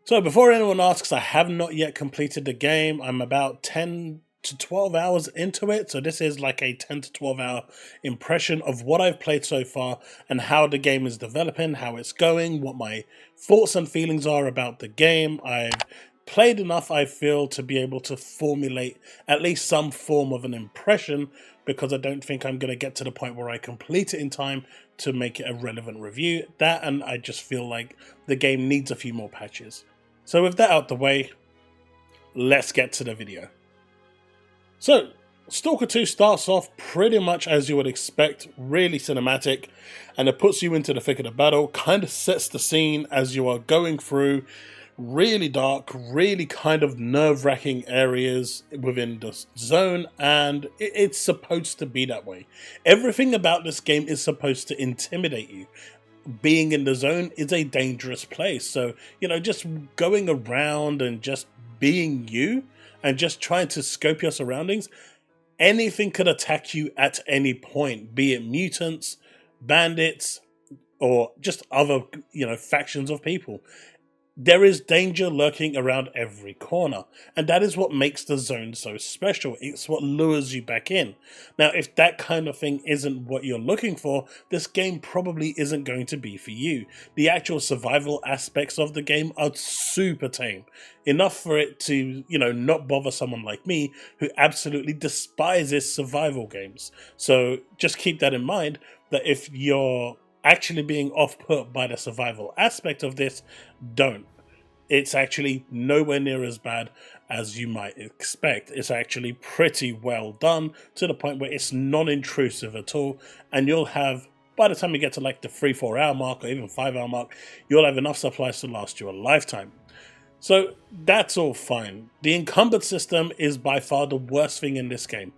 So before anyone asks, I have not yet completed the game. I'm about 10 to 12 hours into it. So this is like a 10 to 12 hour impression of what I've played so far and how the game is developing, how it's going, what my thoughts and feelings are about the game. I've played enough, I feel, to be able to formulate at least some form of an impression, because I don't think I'm going to get to the point where I complete it in time to make it a relevant review. That, and I just feel like the game needs a few more patches. So with that out the way, let's get to the video. So, Stalker 2 starts off pretty much as you would expect, really cinematic, and it puts you into the thick of the battle, kind of sets the scene as you are going through really dark, really kind of nerve-wracking areas within the zone, and it's supposed to be that way. Everything about this game is supposed to intimidate you. Being in the zone is a dangerous place, so, you know, just going around and just being you and just trying to scope your surroundings, anything could attack you at any point, be it mutants, bandits, or just other, factions of people. There is danger lurking around every corner, and that is what makes the zone so special. It's what lures you back in. Now, if that kind of thing isn't what you're looking for, this game probably isn't going to be for you. The actual survival aspects of the game are super tame, enough for it to, not bother someone like me who absolutely despises survival games. So just keep that in mind, that if you're actually being off-put by the survival aspect of this, don't. It's actually nowhere near as bad as you might expect. It's actually pretty well done, to the point where it's non-intrusive at all, and you'll have, by the time you get to like the 3-4 hour mark or even 5 hour mark, you'll have enough supplies to last you a lifetime. So that's all fine. The encumbered system is by far the worst thing in this game.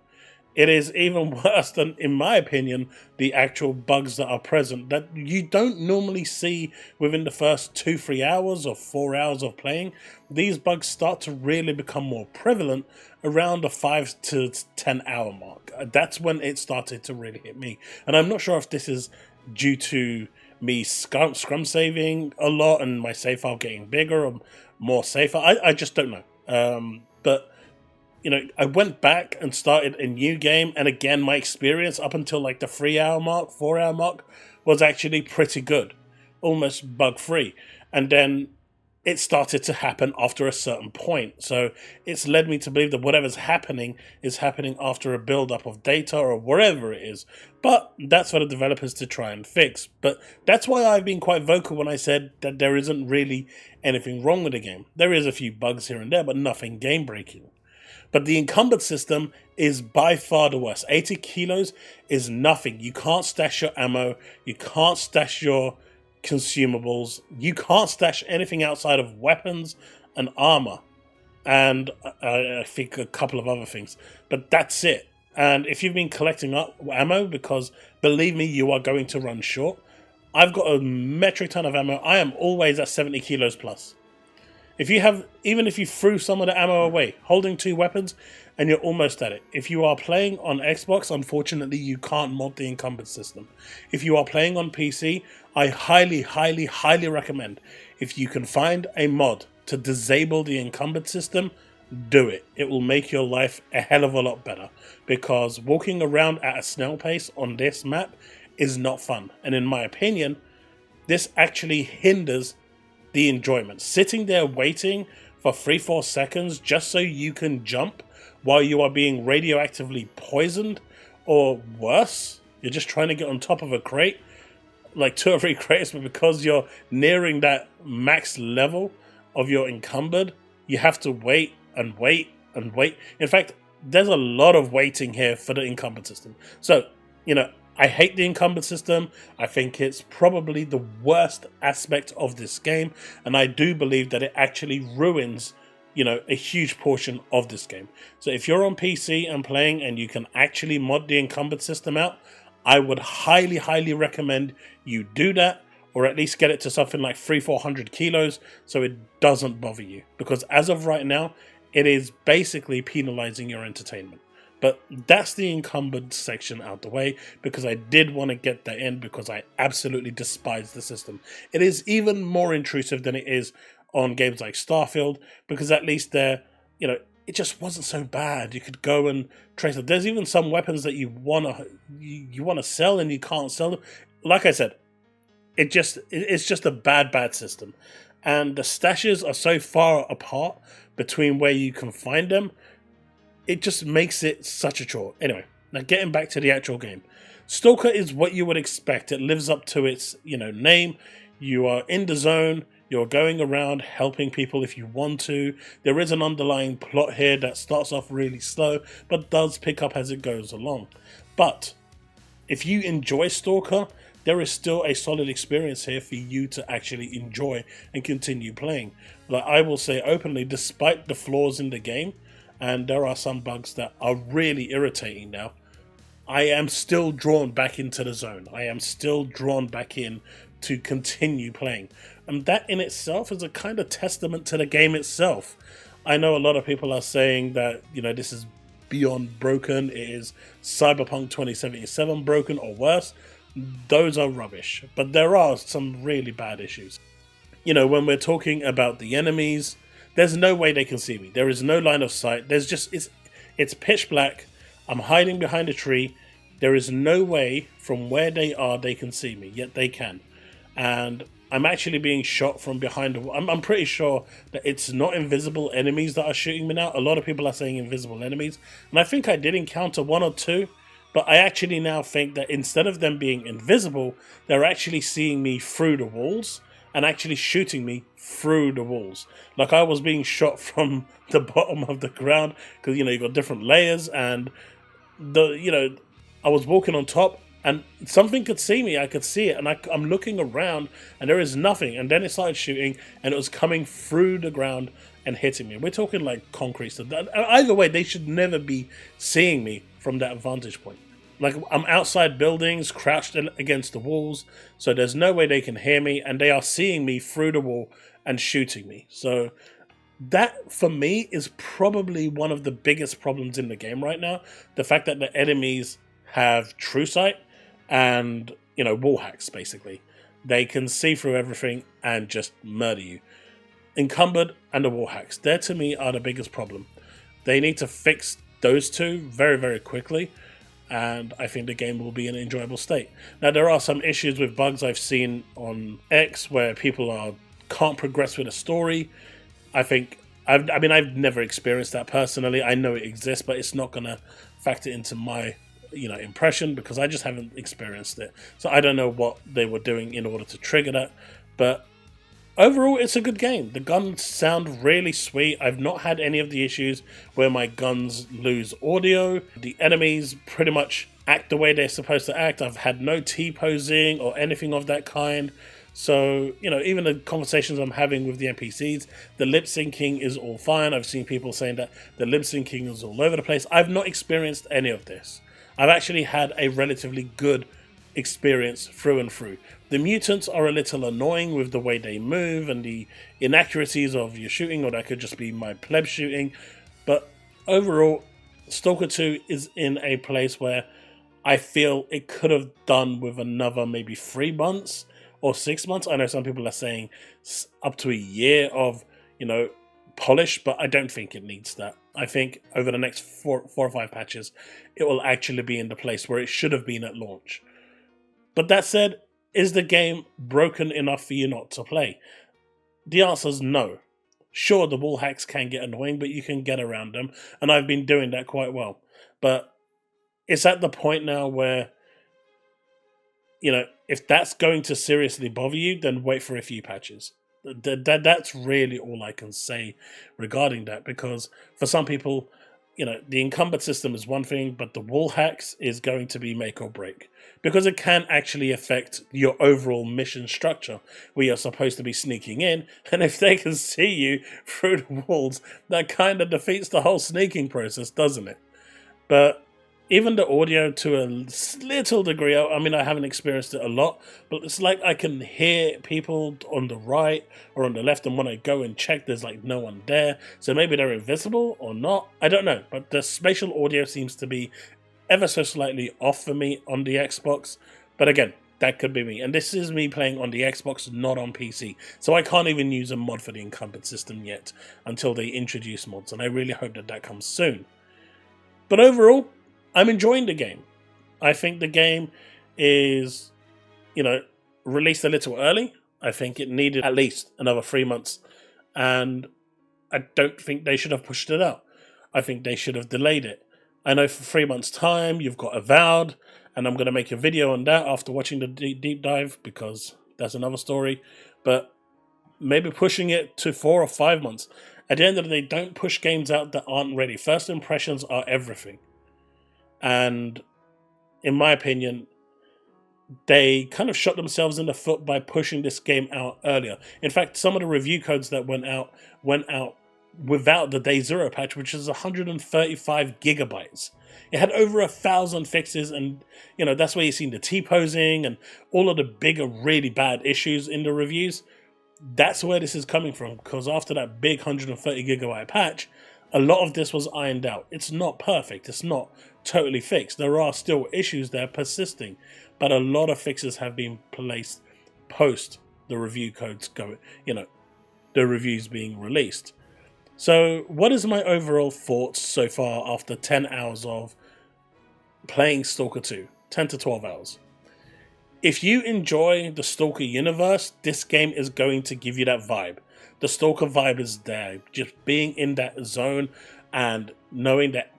It is even worse than, in my opinion, the actual bugs that are present that you don't normally see within the first 2-3 hours or 4 hours of playing. These bugs start to really become more prevalent around the 5 to 10 hour mark. That's when it started to really hit me. And I'm not sure if this is due to me scrum saving a lot and my save file getting bigger or more safer. I just don't know. But I went back and started a new game, and again, my experience up until like the 3 hour mark, 4 hour mark was actually pretty good, almost bug free. And then it started to happen after a certain point. So it's led me to believe that whatever's happening is happening after a build-up of data or whatever it is. But that's for the developers to try and fix. But that's why I've been quite vocal when I said that there isn't really anything wrong with the game. There is a few bugs here and there, but nothing game-breaking. But the encumbered system is by far the worst. 80 kilos is nothing. You can't stash your ammo. You can't stash your consumables. You can't stash anything outside of weapons and armor. And I think a couple of other things. But that's it. And if you've been collecting up ammo, because believe me, you are going to run short. I've got a metric ton of ammo. I am always at 70 kilos plus. Even if you threw some of the ammo away, holding 2 weapons, and you're almost at it. If you are playing on Xbox, unfortunately, you can't mod the encumbered system. If you are playing on PC, I highly, highly, highly recommend, if you can find a mod to disable the encumbered system, do it. It will make your life a hell of a lot better, because walking around at a snail pace on this map is not fun. And in my opinion, this actually hinders the enjoyment. Sitting there waiting for 3-4 seconds just so you can jump while you are being radioactively poisoned, or worse, you're just trying to get on top of a crate, like 2 or 3 crates, but because you're nearing that max level of your encumbered, you have to wait and wait and wait. In fact, there's a lot of waiting here for the encumbered system. So, I hate the encumbered system. I think it's probably the worst aspect of this game, and I do believe that it actually ruins, a huge portion of this game. So if you're on PC and playing and you can actually mod the encumbered system out, I would highly, highly recommend you do that, or at least get it to something like 300-400 kilos so it doesn't bother you. Because as of right now, it is basically penalizing your entertainment. But that's the encumbered section out the way, because I did want to get that in, because I absolutely despise the system. It is even more intrusive than it is on games like Starfield, because at least they're, it just wasn't so bad. You could go and trace it. There's even some weapons that you wanna sell and you can't sell them. Like I said, it's just a bad system, and the stashes are so far apart between where you can find them. It just makes it such a chore. Anyway, now getting back to the actual game, Stalker is what you would expect. It lives up to its name. You are in the zone. You're going around helping people if you want to. There is an underlying plot here that starts off really slow, but does pick up as it goes along. But if you enjoy Stalker, there is still a solid experience here for you to actually enjoy and continue playing. Like I will say openly, despite the flaws in the game, and there are some bugs that are really irritating now, I am still drawn back into the zone. I am still drawn back in to continue playing. And that in itself is a kind of testament to the game itself. I know a lot of people are saying that, this is beyond broken. It is Cyberpunk 2077 broken or worse. Those are rubbish. But there are some really bad issues. When we're talking about the enemies, there's no way they can see me. There is no line of sight. There's just, it's pitch black. I'm hiding behind a tree. There is no way from where they are they can see me, yet they can. And I'm actually being shot from behind. I'm pretty sure that it's not invisible enemies that are shooting me now. A lot of people are saying invisible enemies. And I think I did encounter one or two. But I actually now think that instead of them being invisible, they're actually seeing me through the walls and actually shooting me through the walls. Like I was being shot from the bottom of the ground because, you got different layers, and I was walking on top. And something could see me, I could see it, and I'm looking around, and there is nothing. And then it started shooting, and it was coming through the ground and hitting me. We're talking like concrete stuff. Either way, they should never be seeing me from that vantage point. Like, I'm outside buildings, crouched against the walls, so there's no way they can hear me, and they are seeing me through the wall and shooting me. So that, for me, is probably one of the biggest problems in the game right now. The fact that the enemies have true sight and, wall hacks, basically. They can see through everything and just murder you. Encumbered and the wall hacks. There, to me, are the biggest problem. They need to fix those two very, very quickly, and I think the game will be in an enjoyable state. Now, there are some issues with bugs I've seen on X where people can't progress with a story. I've never experienced that personally. I know it exists, but it's not going to factor into my impression because I just haven't experienced it. So I don't know what they were doing in order to trigger that. But overall, it's a good game. The guns sound really sweet. I've not had any of the issues where my guns lose audio. The enemies pretty much act the way they're supposed to act. I've had no T-posing or anything of that kind. So, even the conversations I'm having with the NPCs, the lip syncing is all fine. I've seen people saying that the lip syncing is all over the place. I've not experienced any of this. I've actually had a relatively good experience through and through. The mutants are a little annoying with the way they move and the inaccuracies of your shooting, or that could just be my pleb shooting. But overall, Stalker 2 is in a place where I feel it could have done with another maybe 3 months or 6 months. I know some people are saying up to a year of, polish, but I don't think it needs that. I think over the next 4 or 5 patches, it will actually be in the place where it should have been at launch. But that said, is the game broken enough for you not to play? The answer is no. Sure, the wall hacks can get annoying, but you can get around them, and I've been doing that quite well. But it's at the point now where, if that's going to seriously bother you, then wait for a few patches. That's really all I can say regarding that, because for some people, the encumbered system is one thing, but the wall hacks is going to be make or break, because it can actually affect your overall mission structure where you're supposed to be sneaking in, and if they can see you through the walls, that kind of defeats the whole sneaking process, doesn't it? But even the audio, to a little degree, I haven't experienced it a lot, but it's like I can hear people on the right or on the left, and when I go and check, there's like no one there. So maybe they're invisible or not. I don't know, but the spatial audio seems to be ever so slightly off for me on the Xbox. But again, That could be me. And this is me playing on the Xbox, not on PC. So I can't even use a mod for the Encumbrance system yet until they introduce mods. And I really hope that that comes soon. But overall, I'm enjoying the game. I think the game is, released a little early. I think it needed at least another 3 months. And I don't think they should have pushed it out. I think they should have delayed it. I know for 3 months' time, you've got Avowed, and I'm going to make a video on that after watching the deep dive, because that's another story. But maybe pushing it to 4 or 5 months. At the end of the day, don't push games out that aren't ready. First impressions are everything. And in my opinion, they kind of shot themselves in the foot by pushing this game out earlier. In fact, some of the review codes that went out without the Day Zero patch, which is 135 gigabytes. It had over 1,000 fixes, and that's where you've seen the T-posing and all of the bigger, really bad issues in the reviews. That's where this is coming from, because after that big 130 gigabyte patch, a lot of this was ironed out. It's not perfect. It's not totally fixed. There are still issues there persisting, but a lot of fixes have been placed post the review codes the reviews being released. So what is my overall thoughts so far after 10 hours of playing Stalker 2? 10 to 12 hours. If you enjoy the Stalker universe, this game is going to give you that vibe. The Stalker vibe is there. Just being in that zone and knowing that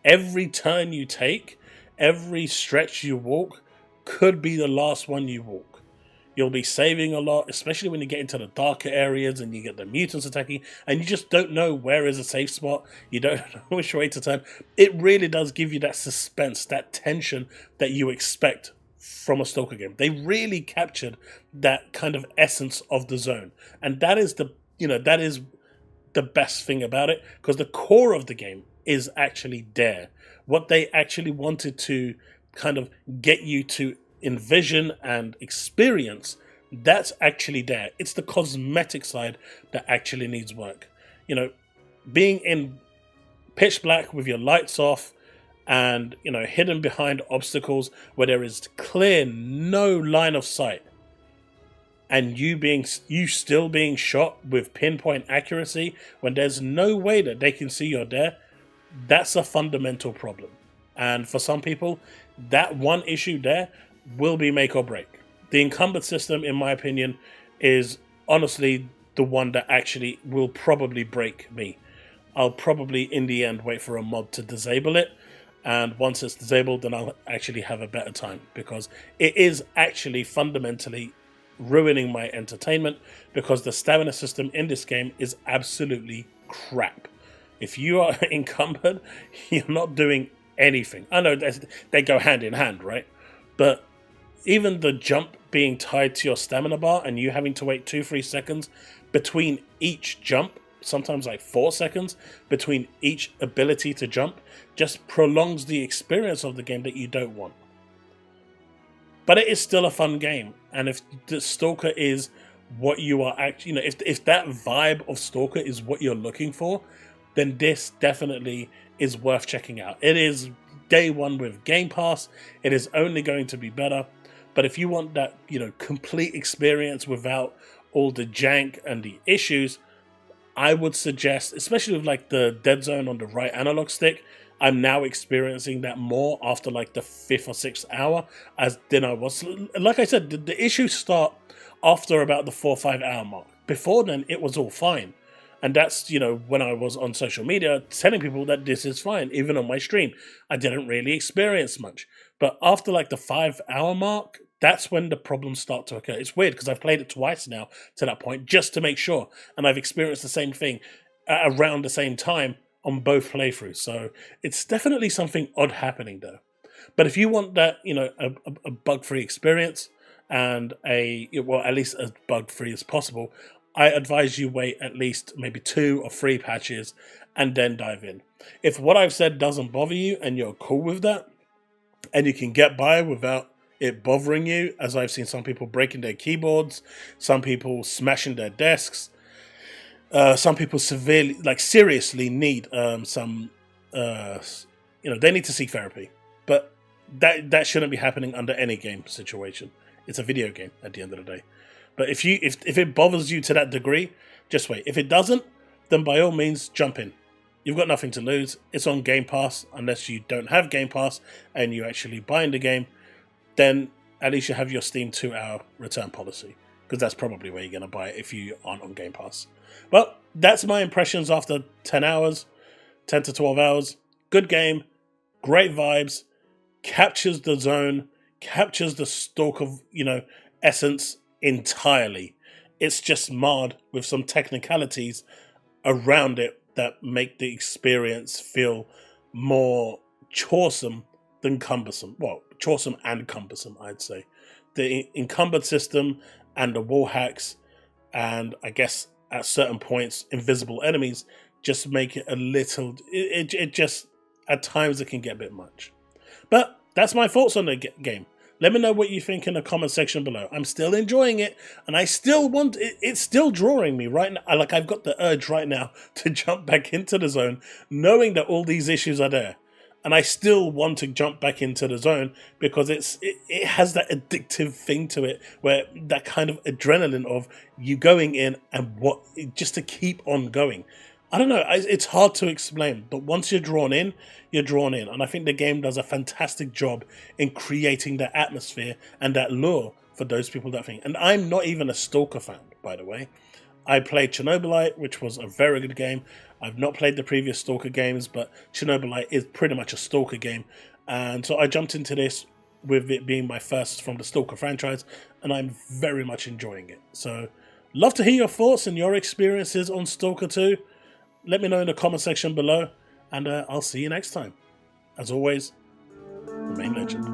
every turn you take, every stretch you walk, could be the last one you walk. You'll be saving a lot, especially when you get into the darker areas and you get the mutants attacking, and you just don't know where is a safe spot. You don't know which way to turn. It really does give you that suspense, that tension that you expect from a Stalker game. They really captured that kind of essence of the zone, and that is the best thing about it, because the core of the game is actually there. What they actually wanted to kind of get you to envision and experience, that's actually there. It's the cosmetic side that actually needs work. Being in pitch black with your lights off and hidden behind obstacles where there is clear no line of sight, and you still being shot with pinpoint accuracy when there's no way that they can see you're there, that's a fundamental problem. And for some people, that one issue there will be make or break. The Encumbrance system, in my opinion, is honestly the one that actually will probably break me. I'll probably, in the end, wait for a mod to disable it. And once it's disabled, then I'll actually have a better time, because it is actually fundamentally ruining my entertainment, because the stamina system in this game is absolutely crap. If you are encumbered, you're not doing anything. I know they go hand in hand, right? But even the jump being tied to your stamina bar and you having to wait 2-3 seconds between each jump, sometimes like 4 seconds between each ability to jump, just prolongs the experience of the game that you don't want. But it is still a fun game, and if the Stalker is what you are actually, if that vibe of Stalker is what you're looking for, then this definitely is worth checking out. It is day one with Game Pass. It is only going to be better. But if you want that, complete experience without all the jank and the issues, I would suggest, especially with like the dead zone on the right analog stick, I'm now experiencing that more after like the 5th or 6th hour than I was. Like I said, the issues start after about the 4 or 5 hour mark. Before then, it was all fine. And that's, when I was on social media telling people that this is fine, even on my stream. I didn't really experience much. But after like the 5 hour mark, that's when the problems start to occur. It's weird because I've played it twice now to that point just to make sure. And I've experienced the same thing around the same time on both playthroughs. So it's definitely something odd happening though. But if you want that, a bug-free experience and at least as bug-free as possible, I advise you wait at least maybe 2 or 3 patches and then dive in. If what I've said doesn't bother you and you're cool with that, and you can get by without it bothering you, as I've seen some people breaking their keyboards, some people smashing their desks, some people seriously need they need to seek therapy. But that shouldn't be happening under any game situation. It's a video game at the end of the day. But if it bothers you to that degree, just wait. If it doesn't, then by all means, jump in. You've got nothing to lose. It's on Game Pass, unless you don't have Game Pass and you actually buy in the game, then at least you have your Steam 2-hour return policy, because that's probably where you're going to buy it if you aren't on Game Pass. Well, that's my impressions after 10 hours, 10 to 12 hours. Good game, great vibes, captures the zone, captures the Stalker, essence entirely. It's just marred with some technicalities around it that make the experience feel more choresome than cumbersome. Well, choresome and cumbersome, I'd say. The encumbered system and the wall hacks, and I guess at certain points, invisible enemies just make it a little... It just, at times, it can get a bit much. But that's my thoughts on the game. Let me know what you think in the comment section below. I'm still enjoying it, and I still want it. It's still drawing me right now. Like, I've got the urge right now to jump back into the zone, knowing that all these issues are there. And I still want to jump back into the zone because it has that addictive thing to it, where that kind of adrenaline of you going in and just to keep on going. I don't know, it's hard to explain, but once you're drawn in, you're drawn in. And I think the game does a fantastic job in creating that atmosphere and that lure for those people that think. And I'm not even a Stalker fan, by the way. I played Chernobylite, which was a very good game. I've not played the previous Stalker games, but Chernobylite is pretty much a Stalker game. And so I jumped into this with it being my first from the Stalker franchise, and I'm very much enjoying it. So, love to hear your thoughts and your experiences on Stalker 2. Let me know in the comment section below, and I'll see you next time. As always, remain legend.